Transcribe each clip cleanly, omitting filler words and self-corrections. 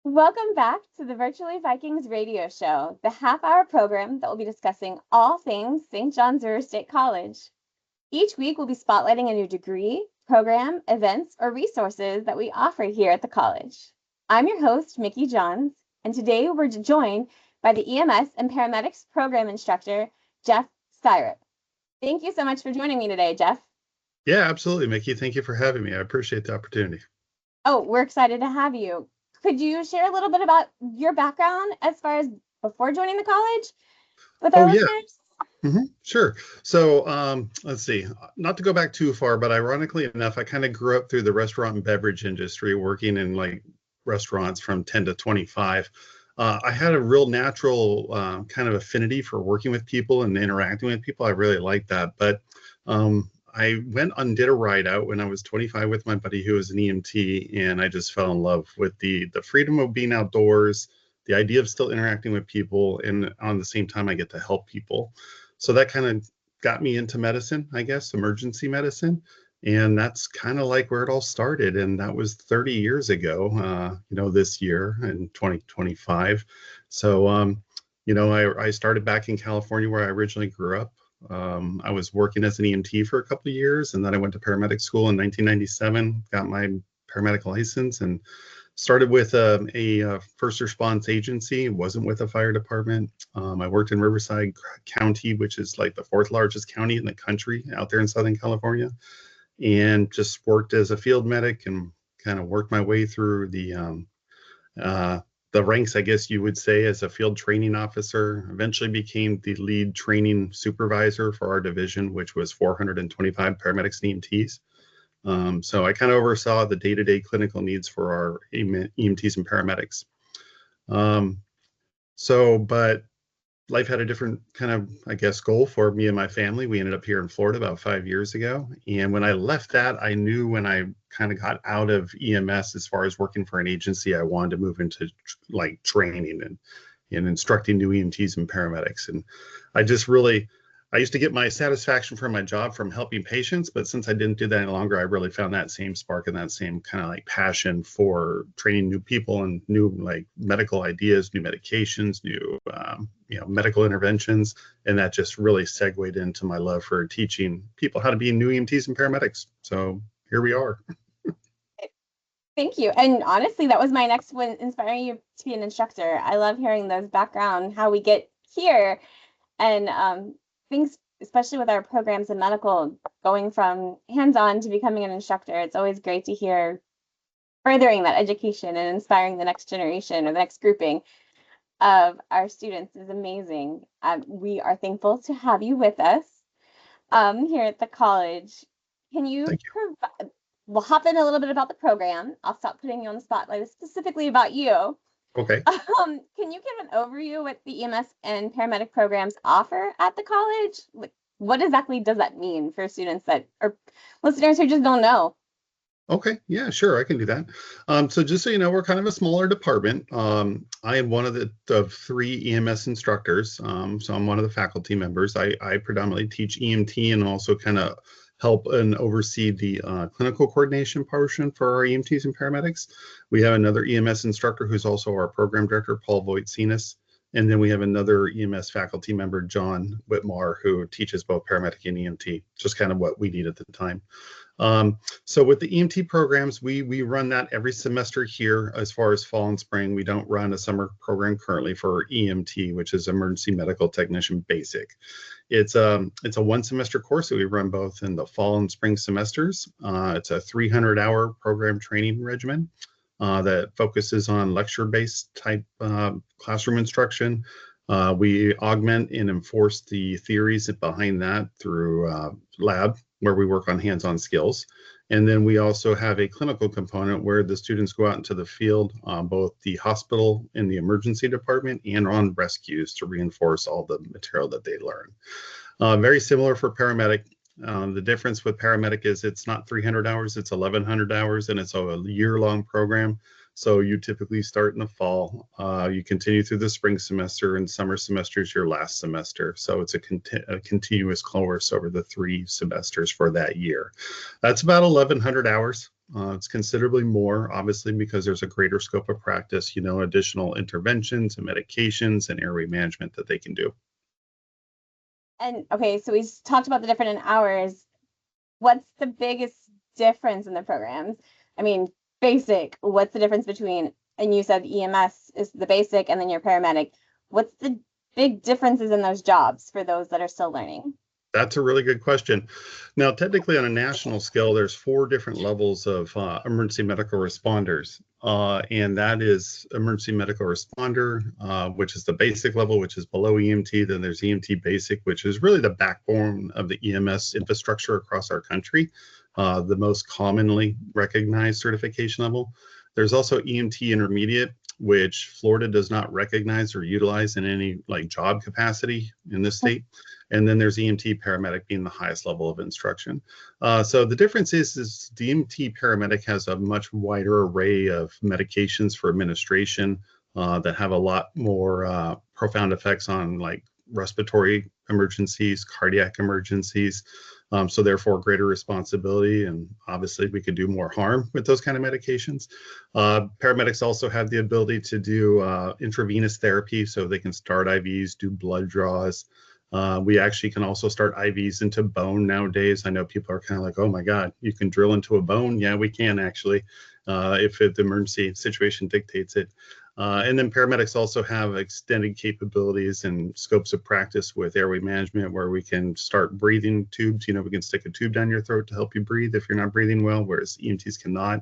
Welcome back to the Virtually Vikings radio show, the half-hour program that will be discussing all things St. John's River State College. Each week, we'll be spotlighting a new degree, program, events, or resources that we offer here at the college. I'm your host, Mickey Johns, and today we're joined by the EMS and Paramedics program instructor, Jeff Styrup. Thank you so much for joining me today, Jeff. Yeah, absolutely, Mickey. Thank you for having me. I appreciate the opportunity. Oh, we're excited to have you. Could you share a little bit about your background as far as before joining the college with our listeners? Sure. So let's see, not to go back too far, but ironically enough, I kind of grew up through the restaurant and beverage industry, working in like restaurants from 10 to 25. I had a real natural kind of affinity for working with people and interacting with people. I really liked that. But I went and did a ride out when I was 25 with my buddy who was an EMT, and I just fell in love with the freedom of being outdoors, the idea of still interacting with people, and on the same time I get to help people. So that kind of got me into medicine, I guess, emergency medicine. And that's kind of like where it all started. And that was 30 years ago, this year in 2025. So, I started back in California where I originally grew up. I was working as an EMT for a couple of years, and then I went to paramedic school in 1997, got my paramedic license, and started with a first response agency. It wasn't with a fire department. I worked in Riverside County, which is like the fourth largest county in the country out there in Southern California, and just worked as a field medic and kind of worked my way through the ranks, I guess you would say, as a field training officer. Eventually became the lead training supervisor for our division, which was 425 paramedics and EMTs. So I kind of oversaw the day-to-day clinical needs for our EMTs and paramedics. But life had a different kind of, I guess, goal for me and my family. We ended up here in Florida about 5 years ago. And when I left that, I knew when I kind of got out of EMS as far as working for an agency, I wanted to move into like training and instructing new EMTs and paramedics. And I used to get my satisfaction from my job from helping patients, but since I didn't do that any longer, I really found that same spark and that same kind of like passion for training new people and new like medical ideas, new medications, new medical interventions, and that just really segued into my love for teaching people how to be new EMTs and paramedics. So here we are. Thank you. And honestly, that was my next one, inspiring you to be an instructor. I love hearing those background, how we get here, and things, especially with our programs in medical, going from hands-on to becoming an instructor. It's always great to hear furthering that education and inspiring the next generation or the next grouping of our students is amazing. We are thankful to have you with us here at the college. Can you provide, we'll hop in a little bit about the program. I'll stop putting you on the spotlight specifically about you. Okay. Can you give an overview of what the EMS and paramedic programs offer at the college? Like, what exactly does that mean for students that or listeners who just don't know? Okay, yeah, sure, I can do that. So just so you know, we're kind of a smaller department. I am one of the three EMS instructors, so I'm one of the faculty members. I predominantly teach EMT and also kind of help and oversee the clinical coordination portion for our EMTs and paramedics. We have another EMS instructor who's also our program director, Paul Voitsinas. And then we have another EMS faculty member, John Whitmore, who teaches both paramedic and EMT, just kind of what we need at the time. So with the EMT programs, we run that every semester here as far as fall and spring. We don't run a summer program currently for EMT, which is Emergency Medical Technician Basic. It's a one semester course that we run both in the fall and spring semesters. It's a 300-hour program training regimen that focuses on lecture-based type classroom instruction. We augment and enforce the theories behind that through lab, where we work on hands-on skills. And then we also have a clinical component where the students go out into the field, both the hospital and the emergency department and on rescues to reinforce all the material that they learn. Very similar for paramedic. The difference with paramedic is it's not 300 hours, it's 1,100 hours, and it's a year-long program. So you typically start in the fall, you continue through the spring semester, and summer semester is your last semester. So it's a continuous course over the 3 semesters for that year. That's about 1,100 hours. It's considerably more, obviously, because there's a greater scope of practice, additional interventions and medications and airway management that they can do. And okay, so we talked about the different hours. What's the biggest difference in the programs? I mean, basic, what's the difference between, and you said EMS is the basic and then your paramedic. What's the big differences in those jobs for those that are still learning? That's a really good question. Now, technically, on a national scale, there's 4 different levels of emergency medical responders, and that is emergency medical responder, which is the basic level, which is below EMT. Then there's EMT basic, which is really the backbone of the EMS infrastructure across our country, the most commonly recognized certification level. There's also EMT intermediate, which Florida does not recognize or utilize in any job capacity in this state. And then there's EMT paramedic being the highest level of instruction. So the difference is the EMT paramedic has a much wider array of medications for administration that have a lot more profound effects on respiratory emergencies, cardiac emergencies. So therefore greater responsibility, and obviously we could do more harm with those kind of medications. Paramedics also have the ability to do intravenous therapy, so they can start IVs, do blood draws. We actually can also start IVs into bone nowadays. I know people are kind of like, oh my God, you can drill into a bone. Yeah, we can actually, if the emergency situation dictates it. And then paramedics also have extended capabilities and scopes of practice with airway management, where we can start breathing tubes. We can stick a tube down your throat to help you breathe if you're not breathing well, whereas EMTs cannot.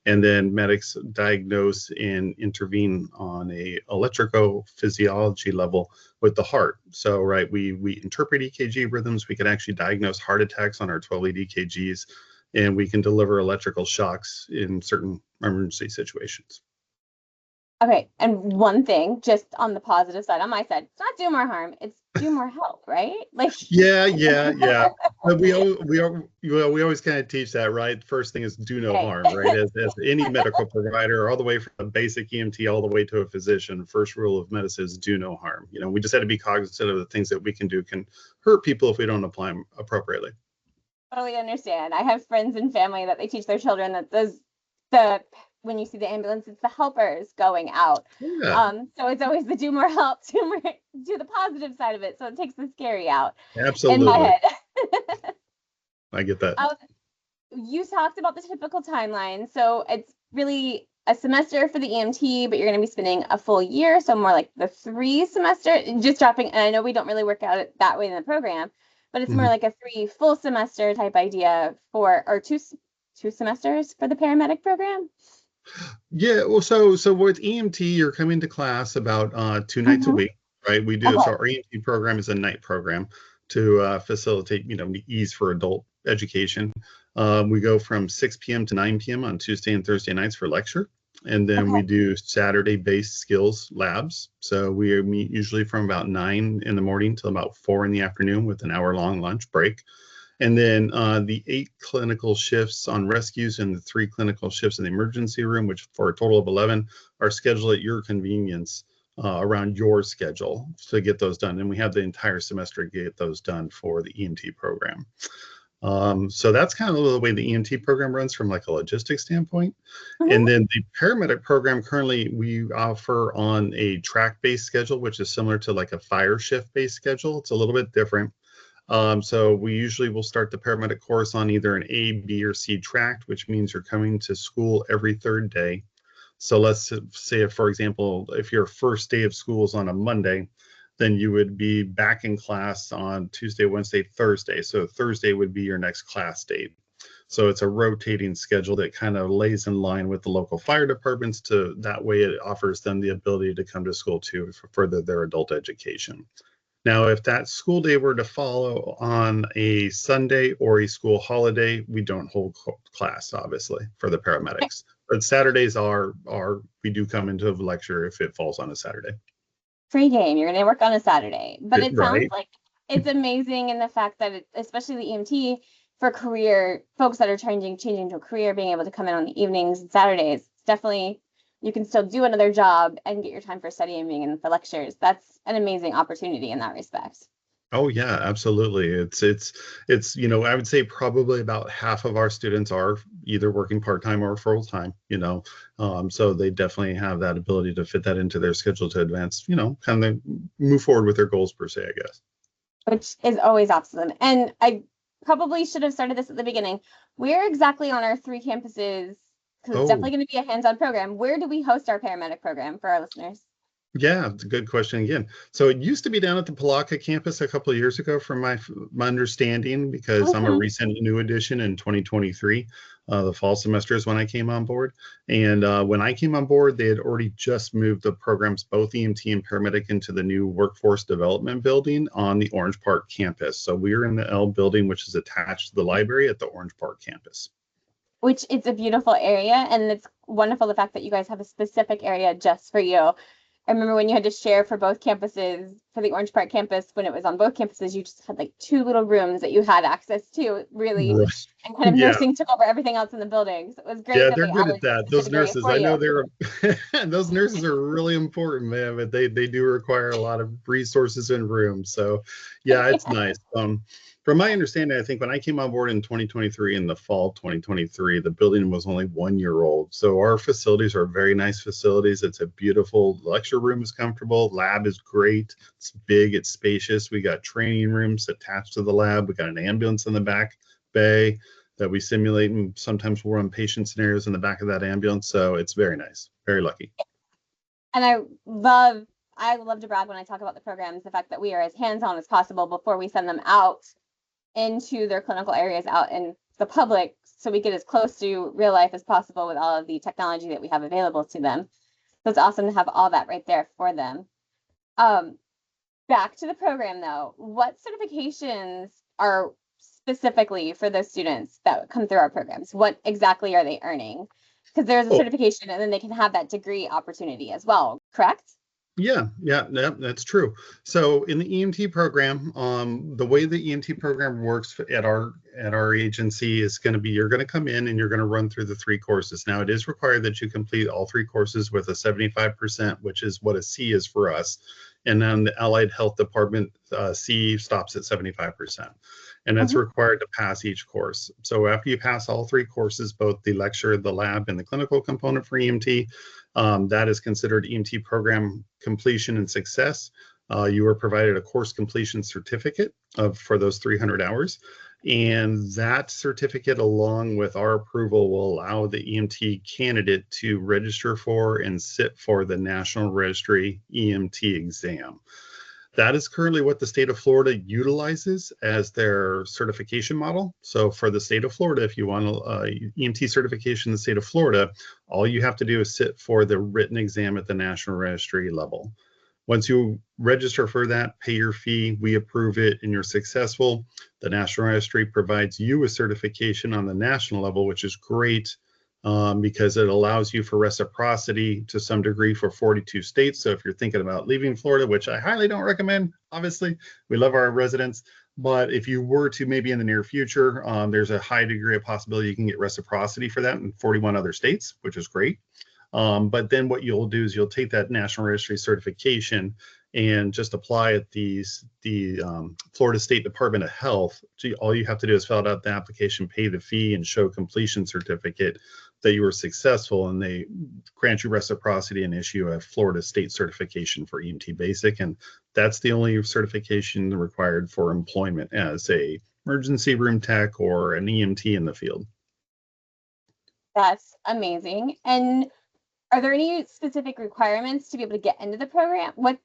And then medics diagnose and intervene on a electrophysiology level with the heart. So, right, we interpret EKG rhythms. We can actually diagnose heart attacks on our 12-lead EKGs, and we can deliver electrical shocks in certain emergency situations. Okay, and one thing, just on the positive side, on my side, it's not do more harm, it's do more help, right? Yeah. But we always kind of teach that, right? First thing is do no harm, right? As any medical provider, all the way from a basic EMT all the way to a physician, first rule of medicine is do no harm. We just had to be cognizant of the things that we can do can hurt people if we don't apply them appropriately. Totally understand. I have friends and family that they teach their children that the when you see the ambulance, it's the helpers going out. Yeah. So it's always the do more help, do the positive side of it. So it takes the scary out. Absolutely. In my head. I get that. You talked about the typical timeline. So it's really a semester for the EMT, but you're going to be spending a full year. So more like the 3 semester, just dropping. And I know we don't really work out it that way in the program, but it's more like a 3 full semester type idea or two semesters for the paramedic program. Yeah, well, so with EMT, you're coming to class about 2 nights a week, right? We do so our EMT program is a night program to facilitate, ease for adult education. We go from 6 p.m. to 9 p.m. on Tuesday and Thursday nights for lecture, and then we do Saturday-based skills labs. So we meet usually from about 9 in the morning till about 4 in the afternoon with an hour-long lunch break. And then the 8 clinical shifts on rescues and the 3 clinical shifts in the emergency room, which for a total of 11, are scheduled at your convenience around your schedule to get those done. And we have the entire semester to get those done for the EMT program. So that's kind of the way the EMT program runs from a logistics standpoint. And then the paramedic program currently we offer on a track-based schedule, which is similar to a fire shift-based schedule. It's a little bit different. So we usually will start the paramedic course on either an A, B, or C track, which means you're coming to school every 3rd day. So let's say, for example, if your first day of school is on a Monday, then you would be back in class on Tuesday, Wednesday, Thursday. So Thursday would be your next class date. So it's a rotating schedule that kind of lays in line with the local fire departments that way it offers them the ability to come to school too for further their adult education. Now, if that school day were to follow on a Sunday or a school holiday, we don't hold class, obviously, for the paramedics. But Saturdays we do come into a lecture if it falls on a Saturday. Free game. You're going to work on a Saturday. But it sounds Right. like it's amazing in the fact that, especially the EMT, for career folks that are changing to a career, being able to come in on the evenings and Saturdays, it's definitely, you can still do another job and get your time for studying and being in for lectures. That's an amazing opportunity in that respect. Oh yeah, absolutely. It's I would say probably about half of our students are either working part-time or full-time. So they definitely have that ability to fit that into their schedule to advance, kind of move forward with their goals per se, I guess. Which is always awesome. And I probably should have started this at the beginning. Where exactly on our three campuses, because it's Oh, definitely going to be a hands-on program, where do we host our paramedic program for our listeners? yeah, it's a good question again. So it used to be down at the Palaka campus a couple of years ago, from my understanding, because I'm a Hmm. recent new addition in 2023. The fall semester is when I came on board, and when I came on board, they had already just moved the programs, both EMT and paramedic, into the new workforce development building on the Orange Park campus. So we're in the L building, which is attached to the library at the Orange Park campus. Which it's a beautiful area, and it's wonderful the fact that you guys have a specific area just for you. I remember when you had to share for both campuses, for the Orange Park campus, when it was on both campuses, you just had like two little rooms that you had access to, really, Right. and kind of Yeah. nursing took over everything else in the building. So it was great Yeah, that they're they good added at that. a Those specific area nurses, for I you. know they're those nurses are really important, man, but they do require a lot of resources and room. So, yeah, it's nice. From my understanding, I think when I came on board in 2023, in the fall 2023, the building was only 1 year old. So our facilities are very nice facilities. It's a beautiful lecture room is comfortable. Lab is great. It's big. It's spacious. We got training rooms attached to the lab. We got an ambulance in the back bay that we simulate, and sometimes we'll run patient scenarios in the back of that ambulance. So it's very nice, very lucky. And I love to brag when I talk about the programs, the fact that we are as hands-on as possible before we send them out into their clinical areas out in the public, so we get as close to real life as possible with all of the technology that we have available to them. So it's awesome to have all that right there for them. Um, Back to the program though, what certifications are specifically for those students that come through our programs? What exactly are they earning? Because there's a Oh, certification and then they can have that degree opportunity as well, correct? yeah, that's true. So in the EMT program, the way the EMT program works at our agency is going to be, you're going to come in and you're going to run through the three courses. Now it is required that you complete all three courses with a 75%, which is what a C is for us. And then the Allied Health Department, C stops at 75%. And that's Mhm. required to pass each course. So after you pass all three courses, both the lecture, the lab, and the clinical component for EMT, that is considered EMT program completion and success. You are provided a course completion certificate for those 300 hours. And that certificate, along with our approval, will allow the EMT candidate to register for and sit for the National Registry EMT exam. That is currently what the state of Florida utilizes as their certification model. So for the state of Florida, if you want EMT certification in the state of Florida, all you have to do is sit for the written exam at the National Registry level. Once you register for that, pay your fee, we approve it, and you're successful, the National Registry provides you a certification on the national level, which is great, because it allows you for reciprocity to some degree for 42 states. So if you're thinking about leaving Florida, which I highly don't recommend, obviously, we love our residents. But if you were to, maybe in the near future, there's a high degree of possibility you can get reciprocity for that in 41 other states, which is great. But then what you'll do is you'll take that National Registry certification and just apply at the Florida State Department of Health. So all you have to do is fill out the application, pay the fee, and show completion certificate that you were successful, and they grant you reciprocity and issue a Florida State certification for EMT Basic, and that's the only certification required for employment as a emergency room tech or an EMT in the field. That's amazing. And are there any specific requirements to be able to get into the program? What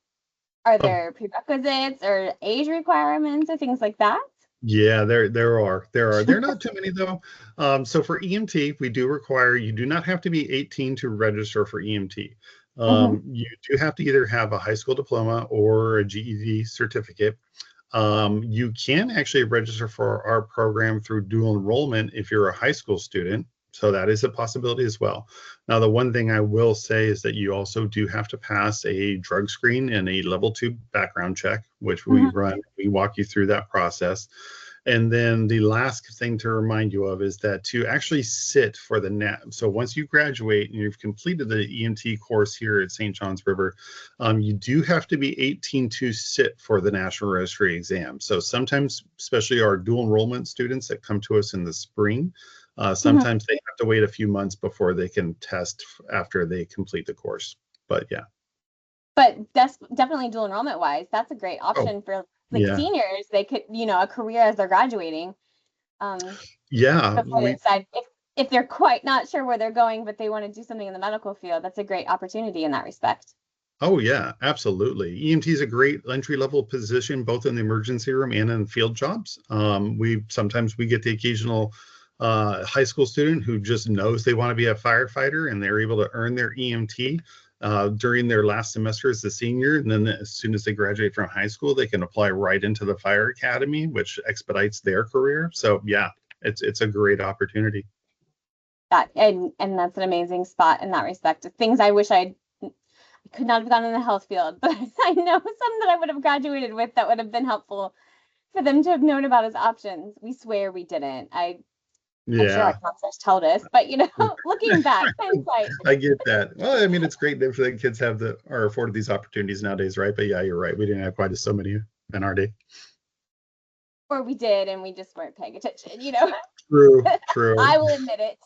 are Oh, there prerequisites or age requirements or things like that? yeah, there are not too many though. So for EMT, we do require, you do not have to be 18 to register for EMT. Hmm. You do have to either have a high school diploma or a GED certificate. You can actually register for our program through dual enrollment if you're a high school student. So that is a possibility as well. Now, the one thing I will say is that you also do have to pass a drug screen and a level 2 background check, which we Hmm. run. We walk you through that process. And then the last thing to remind you of is that to actually sit for the so once you graduate and you've completed the EMT course here at St. John's River, you do have to be 18 to sit for the National Registry exam. So sometimes, especially our dual enrollment students that come to us in the spring, sometimes they have to wait a few months before they can test after they complete the course. But yeah. But that's definitely dual enrollment wise, that's a great option for like Yeah. seniors. They could, a career as they're graduating. Yeah. Before they decide if they're quite not sure where they're going, but they want to do something in the medical field, that's a great opportunity in that respect. Oh yeah, absolutely. EMT is a great entry level position, both in the emergency room and in field jobs. We get the occasional high school student who just knows they want to be a firefighter, and they're able to earn their EMT during their last semester as a senior. And then as soon as they graduate from high school, they can apply right into the fire academy, which expedites their career. So yeah, it's a great opportunity. And that's an amazing spot in that respect. Things I wish I could not have gone in the health field, but I know some that I would have graduated with that would have been helpful for them to have known about as options. We swear we didn't. I'm sure our Yeah. counselors told us, but looking back, hindsight. I get that. Well, I mean, it's great that the kids are afforded these opportunities nowadays, right? But yeah, you're right. We didn't have quite so many in our day. Or we did, and we just weren't paying attention. True, true. I will admit it.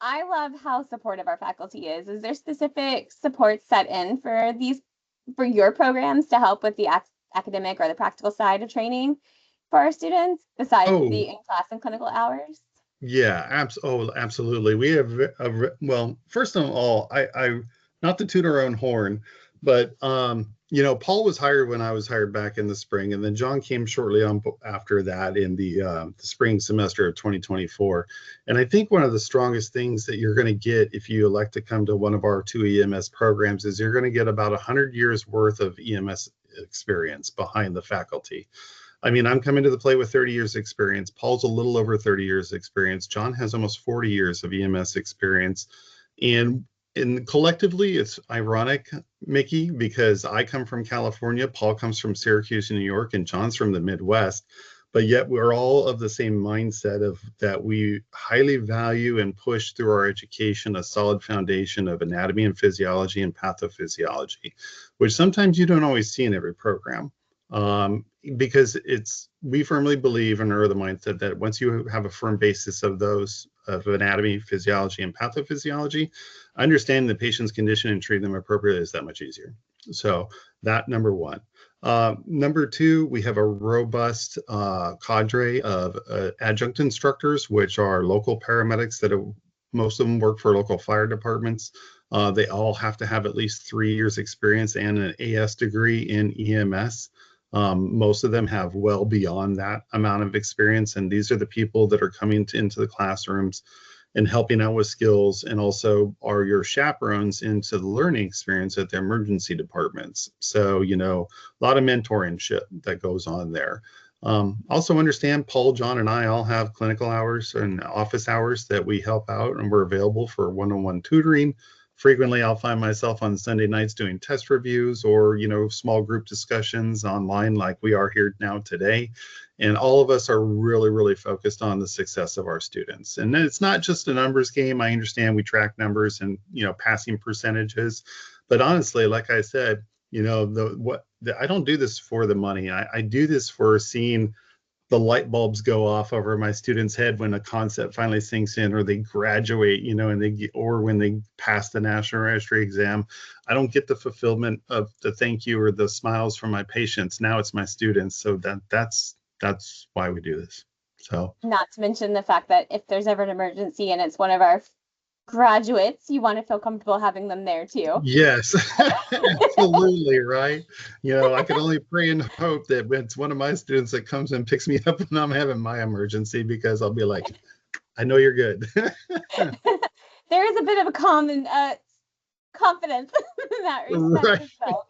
I love how supportive our faculty is. Is there specific support set in for your programs to help with the academic or the practical side of training for our students besides the Oh, in-class and clinical hours? yeah, absolutely. We have well, first of all, I not to toot our own horn, but Paul was hired when I was hired back in the spring, and then John came shortly on after that in the spring semester of 2024. And I think one of the strongest things that you're going to get if you elect to come to one of our two EMS programs is you're going to get about 100 years worth of EMS experience behind the faculty. I mean, I'm coming to the play with 30 years experience. Paul's a little over 30 years experience. John has almost 40 years of EMS experience. And collectively, it's ironic, Mickey, because I come from California, Paul comes from Syracuse, New York, and John's from the Midwest. But yet we're all of the same mindset of that we highly value and push through our education a solid foundation of anatomy and physiology and pathophysiology, which sometimes you don't always see in every program. Because we firmly believe and are of the mindset that once you have a firm basis of those of anatomy, physiology, and pathophysiology, understanding the patient's condition and treating them appropriately is that much easier. So that number one. Number two, we have a robust cadre of adjunct instructors, which are local paramedics most of them work for local fire departments. They all have to have at least 3 years experience and an AS degree in EMS. Most of them have well beyond that amount of experience, and these are the people that are coming into the classrooms and helping out with skills, and also are your chaperones into the learning experience at the emergency departments. So, a lot of mentoring that goes on there. Also understand Paul, John, and I all have clinical hours and office hours that we help out, and we're available for one-on-one tutoring. Frequently, I'll find myself on Sunday nights doing test reviews or, small group discussions online like we are here now today. And all of us are really, really focused on the success of our students. And it's not just a numbers game. I understand we track numbers and, passing percentages. But honestly, like I said, I don't do this for the money. I do this for seeing the light bulbs go off over my students' head when a concept finally sinks in, or they graduate, or when they pass the National Registry exam. I don't get the fulfillment of the thank you or the smiles from my patients. Now it's my students. So that's why we do this. So, not to mention the fact that if there's ever an emergency and it's one of our graduates, you want to feel comfortable having them there too. Yes, absolutely, right. I can only pray and hope that it's one of my students that comes and picks me up when I'm having my emergency, because I'll be like, I know you're good. There is a bit of a common confidence in that respect as well.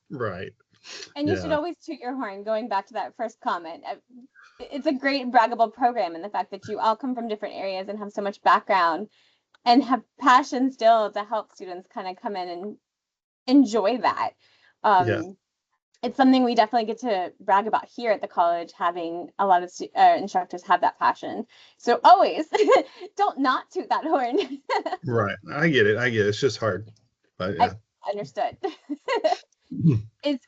Right. And you should always toot your horn, going back to that first comment. It's a great braggable program, and the fact that you all come from different areas and have so much background and have passion still to help students kind of come in and enjoy that. Yeah. it's something we definitely get to brag about here at the college, having a lot of instructors have that passion. So always don't not toot that horn. Right. I get it. I get it. It's just hard. But I yeah. understood. It's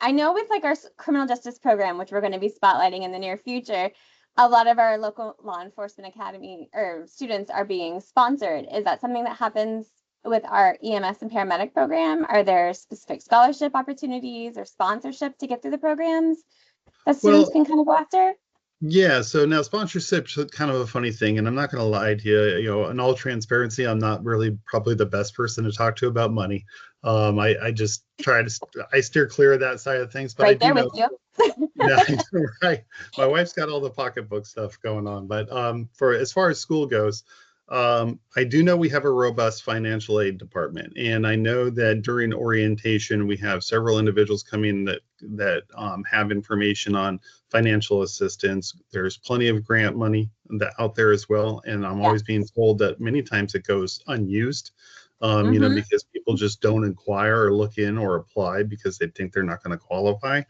I know with like our criminal justice program, which we're going to be spotlighting in the near future, a lot of our local law enforcement academy or students are being sponsored. Is that something that happens with our EMS and paramedic program? Are there specific scholarship opportunities or sponsorship to get through the programs that students Well, can kind of go after? yeah, so now sponsorship's kind of a funny thing, and I'm not going to lie to you. You know, in all transparency, I'm not really probably the best person to talk to about money. I just try to I steer clear of that side of things, but I Right do there with know. you. Yeah, right. My wife's got all the pocketbook stuff going on, but for as far as school goes, I do know we have a robust financial aid department, and I know that during orientation we have several individuals coming that have information on financial assistance. There's plenty of grant money out there as well, and I'm Yeah. always being told that many times it goes unused. Mm-hmm. Because people just don't inquire or look in or apply because they think they're not going to qualify.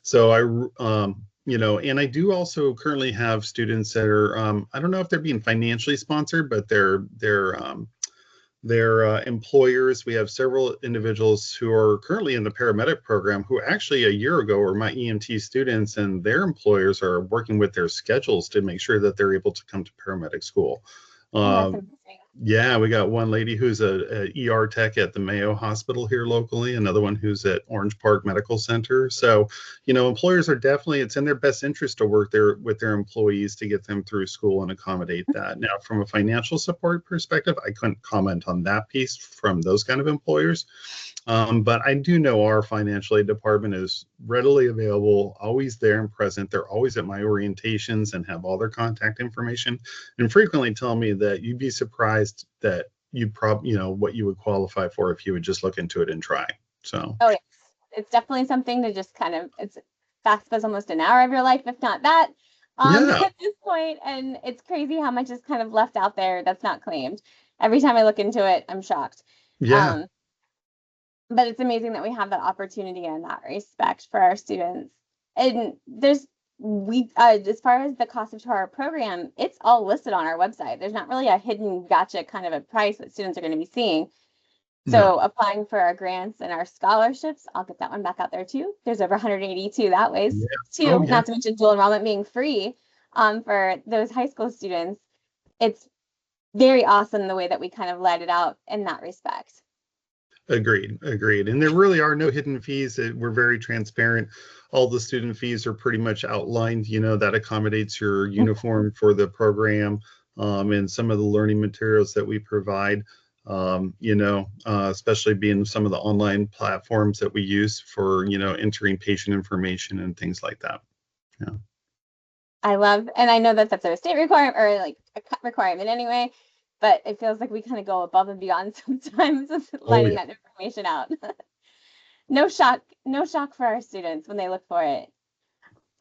So and I do also currently have students that are, I don't know if they're being financially sponsored, but they're employers. We have several individuals who are currently in the paramedic program who actually a year ago were my EMT students, and their employers are working with their schedules to make sure that they're able to come to paramedic school. Oh, that's Um, amazing. yeah, we got one lady who's a ER tech at the Mayo Hospital here locally, another one who's at Orange Park Medical Center. So, employers are definitely, it's in their best interest to work there with their employees to get them through school and accommodate that. Now, from a financial support perspective, I couldn't comment on that piece from those kind of employers. But I do know our financial aid department is readily available, always there and present. They're always at my orientations and have all their contact information, and frequently tell me that you'd be surprised that what you would qualify for if you would just look into it and try. So Oh, yes. It's definitely something to just kind of, it's fast as almost an hour of your life, if not that, yeah, at this point. And it's crazy how much is kind of left out there that's not claimed. Every time I look into it, I'm shocked. yeah. Um, but it's amazing that we have that opportunity in that respect for our students. And as far as the cost of our program, it's all listed on our website. There's not really a hidden gotcha kind of a price that students are going to be seeing. No. So applying for our grants and our scholarships, I'll get that one back out there too. There's over 182 that ways Yeah. Oh too, yeah. not to mention dual enrollment being free for those high school students. It's very awesome the way that we kind of laid it out in that respect. Agreed. Agreed. And there really are no hidden fees. We're very transparent. All the student fees are pretty much outlined. That accommodates your uniform for the program, and some of the learning materials that we provide. Especially being some of the online platforms that we use for entering patient information and things like that. Yeah. I love, and I know that that's a state requirement or like a requirement anyway, but it feels like we kind of go above and beyond sometimes with Oh letting yeah. that information out. No shock for our students when they look for it.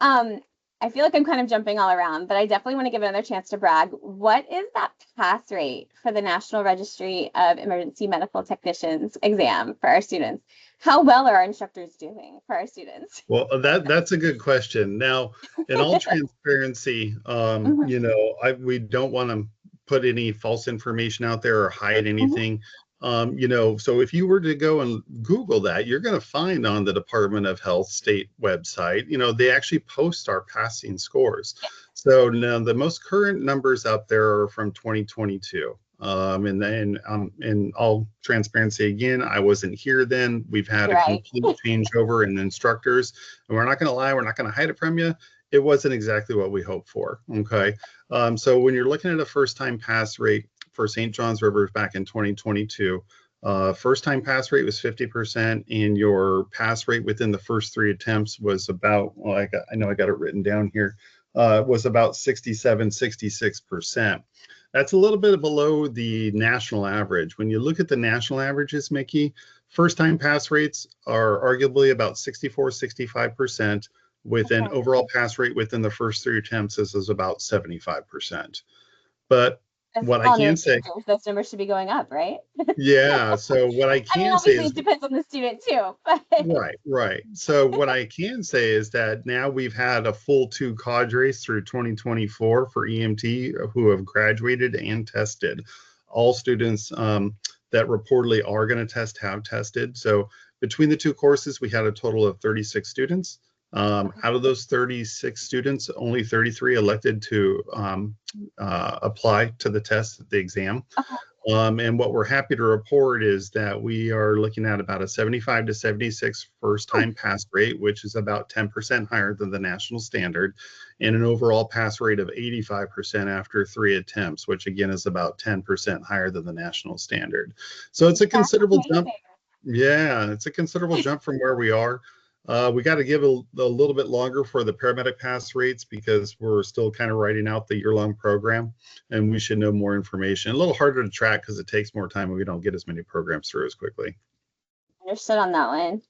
Um, I feel like I'm kind of jumping all around, but I definitely want to give another chance to brag. What is that pass rate for the National Registry of Emergency Medical Technicians exam for our students? How well are our instructors doing for our students? Well, that's a good question. Now, in all transparency, Mhm, we don't want to put any false information out there or hide mhm. anything. So if you were to go and Google that, you're going to find on the Department of Health state website, they actually post our passing scores. So now the most current numbers out there are from 2022. And then, in all transparency, again, I wasn't here then. We've had You're a right. complete changeover in instructors, and we're not going to lie, we're not going to hide it from you. It wasn't exactly what we hoped for. Okay. So when you're looking at a first time pass rate for St. John's River back in 2022, first time pass rate was 50%, and your pass rate within the first three attempts was about, well, I know I got it written down here, was about 67, 66%. That's a little bit below the national average. When you look at the national averages, Mickey, first time pass rates are arguably about 64, 65%, with an Okay. overall pass rate within the first three attempts is about 75%. But As what I all new can say, instructors, those numbers should be going up, right? yeah. So what I I mean, can say obviously is it depends on the student too, but right, right. So what I can say is that now we've had a full two cadres through 2024 for EMT who have graduated and tested. All students that reportedly are going to test have tested. So between the two courses, we had a total of 36 students. Out of those 36 students, only 33 elected to apply to the test, the exam. And what we're happy to report is that we are looking at about a 75 to 76 first time pass rate, which is about 10% higher than the national standard, and an overall pass rate of 85% after 3 attempts, which again is about 10% higher than the national standard. So it's a that's considerable jump. amazing. Yeah, it's a considerable jump from where we are. We got to give a little bit longer for the paramedic pass rates because we're still kind of writing out the year-long program, and we should know more information. A little harder to track because it takes more time and we don't get as many programs through as quickly. Understood on that one.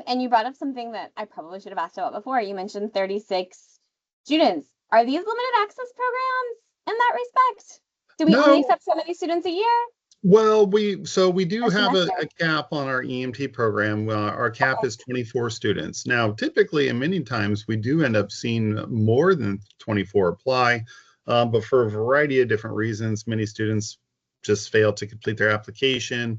And you brought up something that I probably should have asked about before. You mentioned 36 students. Are these limited access programs in that respect? Do we only No, accept so many students a year well, we do or have semester? a cap on our EMT program. Our cap Okay. is 24 students. Now, typically, and many times, we do end up seeing more than 24 apply, but for a variety of different reasons, many students just fail to complete their application.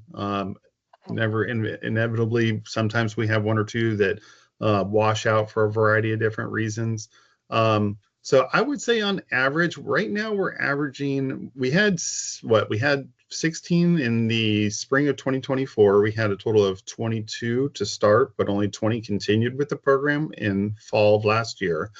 Inevitably, sometimes we have one or two that wash out for a variety of different reasons. So I would say on average, right now we're averaging, we had 16 in the spring of 2024. We had a total of 22 to start, but only 20 continued with the program in fall of last year.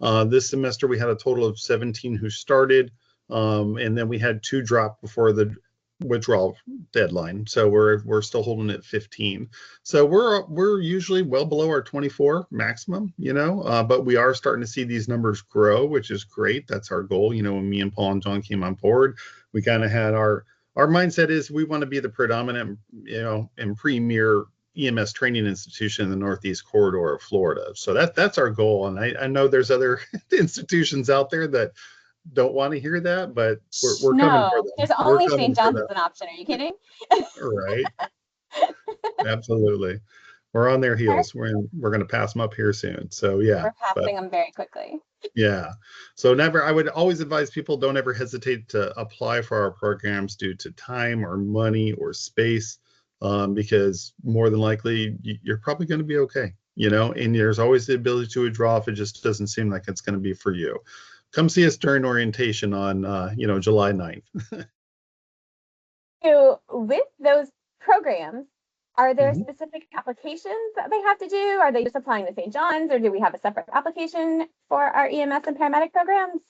This semester, we had a total of 17 who started, and then we had 2 drop before the withdrawal deadline. So we're still holding at 15. So we're usually well below our 24 maximum, but we are starting to see these numbers grow, which is great. That's our goal. When me and Paul and John came on board, we kind of had our mindset is we want to be the predominant, and premier EMS training institution in the Northeast corridor of Florida. So that's our goal. And I know there's other institutions out there that don't want to hear that, but we're coming for No, them. there's We're only coming St. for John's them. as an option. Are you kidding? Right. Absolutely. We're on their heels. We're going to pass them up here soon. So yeah, We're but passing them very quickly. yeah. So I would always advise people don't ever hesitate to apply for our programs due to time or money or space, because more than likely you're probably going to be okay, and there's always the ability to withdraw if it just doesn't seem like it's going to be for you. Come see us during orientation on, July 9th. So with those programs, are there Mhm. specific applications that they have to do? Are they just applying to St. John's, or do we have a separate application for our EMS and paramedic programs?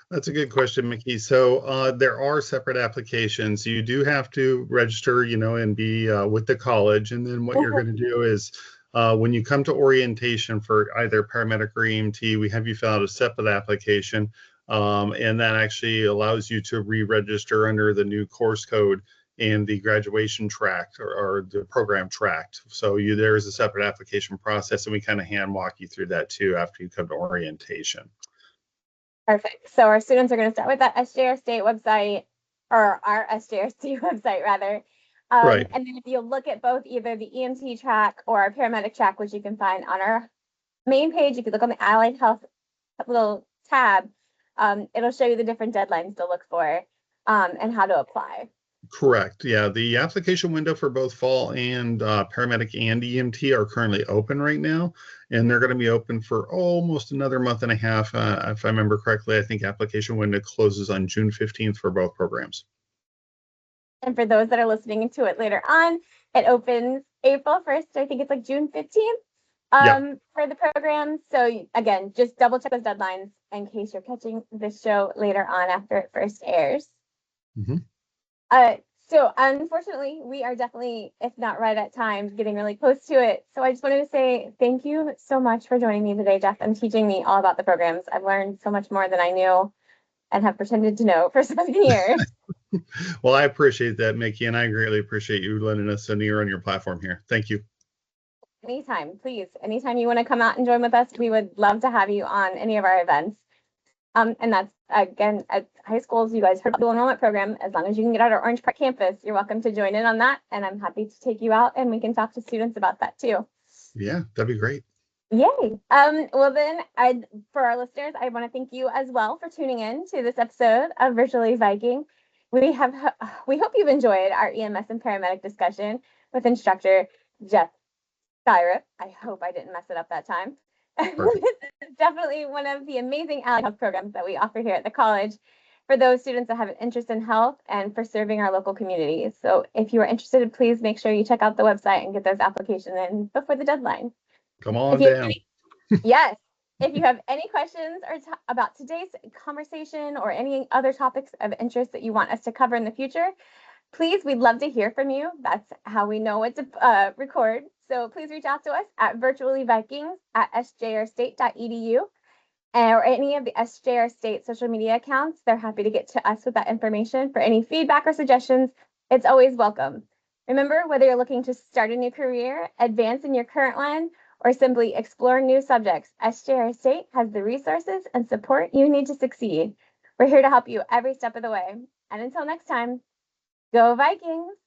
That's a good question, Mickey. So there are separate applications. You do have to register, and be with the college. And then what you're going to do is when you come to orientation for either paramedic or EMT, we have you fill out a separate application. And that actually allows you to re-register under the new course code and the graduation tract or the program tract. So there is a separate application process, and we kind of hand walk you through that too after you come to orientation. Perfect. So our students are going to start with that SJR State website, or our SJRC website rather. Right. And then if you look at both either the EMT track or our paramedic track, which you can find on our main page, if you look on the Allied Health little tab, it'll show you the different deadlines to look for and how to apply. Correct. Yeah, the application window for both fall and paramedic and EMT are currently open right now, and they're going to be open for almost another month and a half. If I remember correctly, I think application window closes on June 15th for both programs. And for those that are listening to it later on, it opens April 1st. I think it's like June 15th Yeah. for the program. So again, just double check those deadlines in case you're catching this show later on after it first airs. Mm-hmm. So unfortunately, we are definitely, if not right at time, getting really close to it. So I just wanted to say thank you so much for joining me today, Jeff, and teaching me all about the programs. I've learned so much more than I knew and have pretended to know for 7 years. Well, I appreciate that, Mickey, and I greatly appreciate you letting us near on your platform here. Thank you. Anytime, please. Anytime you want to come out and join with us, we would love to have you on any of our events. And that's, again, at high schools, you guys heard the dual enrollment program. As long as you can get out our Orange Park campus, you're welcome to join in on that. And I'm happy to take you out and we can talk to students about that too. Yeah, that'd be great. Yay. Well then, for our listeners, I want to thank you as well for tuning in to this episode of Virtually Viking. We hope you've enjoyed our EMS and paramedic discussion with instructor Jeff Syrup. I hope I didn't mess it up that time. Perfect. This is definitely one of the amazing allied health programs that we offer here at the college for those students that have an interest in health and for serving our local communities. So if you are interested, please make sure you check out the website and get those applications in before the deadline. Come If on you have down. Yes. If you have any questions or about today's conversation or any other topics of interest that you want us to cover in the future, please, we'd love to hear from you. That's how we know what to record. So please reach out to us at virtuallyvikings@sjrstate.edu or any of the SJR State social media accounts. They're happy to get to us with that information. For any feedback or suggestions, it's always welcome. Remember, whether you're looking to start a new career, advance in your current one, or simply explore new subjects, SJR State has the resources and support you need to succeed. We're here to help you every step of the way. And until next time, go Vikings!